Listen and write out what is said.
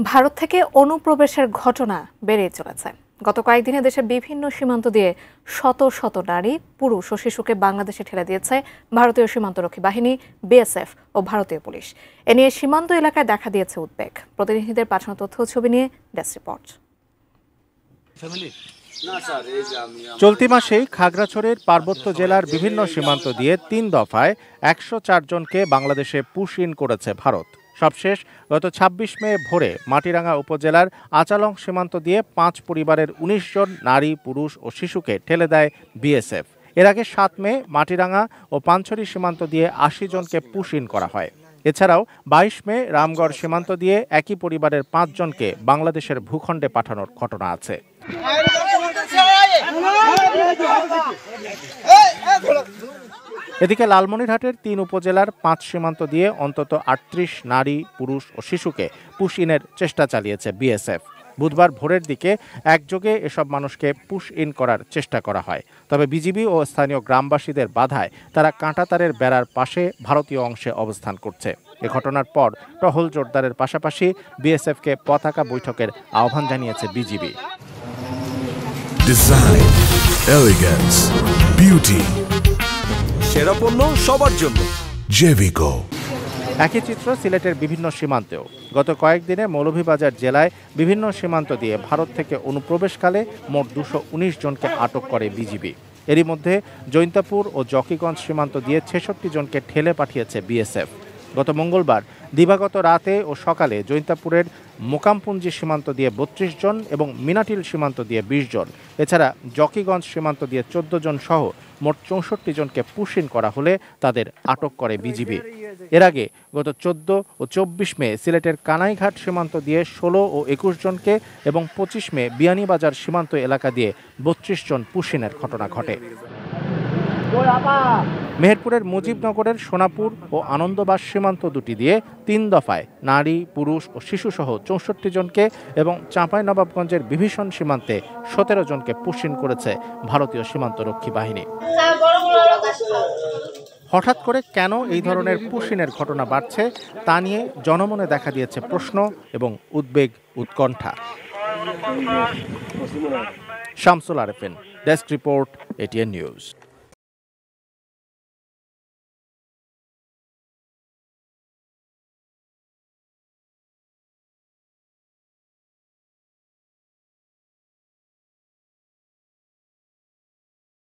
ভারত থেকে অনুপ্রবেশের ঘটনা বেড়েই চলেছে। গত কয়েকদিনে দেশের বিভিন্ন সীমান্ত দিয়ে শত শত নারী, পুরুষ ও শিশুকে বাংলাদেশে ঠেলে দিয়েছে ভারতীয় সীমান্তরক্ষী বাহিনী, বিএসএফ ও ভারতীয় পুলিশ। এ নিয়ে সীমান্ত এলাকায় দেখা দিয়েছে উদ্বেগ। প্রতিনিধিদের পাঠানো তথ্য ও ছবি নিয়ে ডেস্ক রিপোর্ট। চলতি মাসেই খাগড়াছড়ির পার্বত্য জেলার বিভিন্ন সীমান্ত দিয়ে ৩ দফায় ১০৪ জনকে বাংলাদেশে পুশ ইন করেছে ভারত। সবশেষ গত ২৬ মে ভোরে মাটিরাঙ্গা উপজেলার আচালং সীমান্ত দিয়ে ৫ পরিবারের ১৯ জন নারী, পুরুষ ও শিশুকে ঠেলে দেয় বিএসএফ। এর আগে ৭ মে মাটিরাঙ্গা ও পানছড়ি সীমান্ত দিয়ে ৮০ জনকে পুশ ইন করা হয়। এছাড়াও ২২ মে রামগড় সীমান্ত দিয়ে একই পরিবারের ৫ জনকে বাংলাদেশের ভূখণ্ডে পাঠানোর ঘটনা আছে। এদিকে লালমনিরহাটের ৩ উপজেলার ৫ সীমান্ত দিয়ে অন্তত ৩৮ নারী, পুরুষ ও শিশুকে পুশ ইনের চেষ্টা চালিয়েছে বিএসএফ। বুধবার ভোরের দিকে একযোগে এসব মানুষকে পুশ ইন করার চেষ্টা করা হয়। তবে বিজিবি ও স্থানীয় গ্রামবাসীদের বাধায় তারা কাঁটাতারের বেড়ার পাশে ভারতীয় অংশে অবস্থান করছে। এ ঘটনার পর টহল জোরদারের পাশাপাশি বিএসএফকে পতাকা বৈঠকের আহ্বান জানিয়েছে বিজিবি। ডিজাইন, এলিগেন্স, বিউটি, সেরা পণ্য সবার জন্য জেভিকো। একই চিত্র সিলেটের বিভিন্ন সীমান্তেও। গত কয়েকদিনে মৌলভীবাজার জেলায় বিভিন্ন সীমান্ত দিয়ে ভারত থেকে অনুপ্রবেশকালে মোট ২১৯ জনকে আটক করে বিজিবি। এরই মধ্যে জৈন্তাপুর ও জকিগঞ্জ সীমান্ত দিয়ে ৬৬ জনকে ঠেলে পাঠিয়েছে বিএসএফ। গত মঙ্গলবার দিবাগত রাতে ও সকালে জৈন্তাপুরের মোকামপুঞ্জি সীমান্ত দিয়ে ৩২ জন এবং মিনাটিল সীমান্ত দিয়ে ২০ জন, এছাড়া জকিগঞ্জ সীমান্ত দিয়ে ১৪ জন সহ মোট ৬৪ জনকে পুশ ইন করা হলে তাদের আটক করে বিজিবি। এর আগে গত ১৪ ও ২৪ মে সিলেটের কানাইঘাট সীমান্ত দিয়ে ১৬ ও ২১ জনকে এবং ২৫ মে বিয়ানীবাজার সীমান্ত এলাকা দিয়ে ৩২ জন পুশ ইনের ঘটনা ঘটে। মেহেরপুরের মুজিবনগরের সোনাপুর ও আনন্দবাস সীমান্ত দুটি দিয়ে ৩ দফায় নারী, পুরুষ ও শিশুসহ ৬৪ জনকে এবং চাঁপাইনবাবগঞ্জের বিভীষণ সীমান্তে ১৭ জনকে পুশ ইন করেছে ভারতীয় সীমান্তরক্ষী বাহিনী। হঠাৎ করে কেন এই ধরনের পুশ ইনের ঘটনা বাড়ছে তা নিয়ে জনমনে দেখা দিয়েছে প্রশ্ন এবং উদ্বেগ, উৎকণ্ঠা। Shamsul Arefin, desk report, ATN news.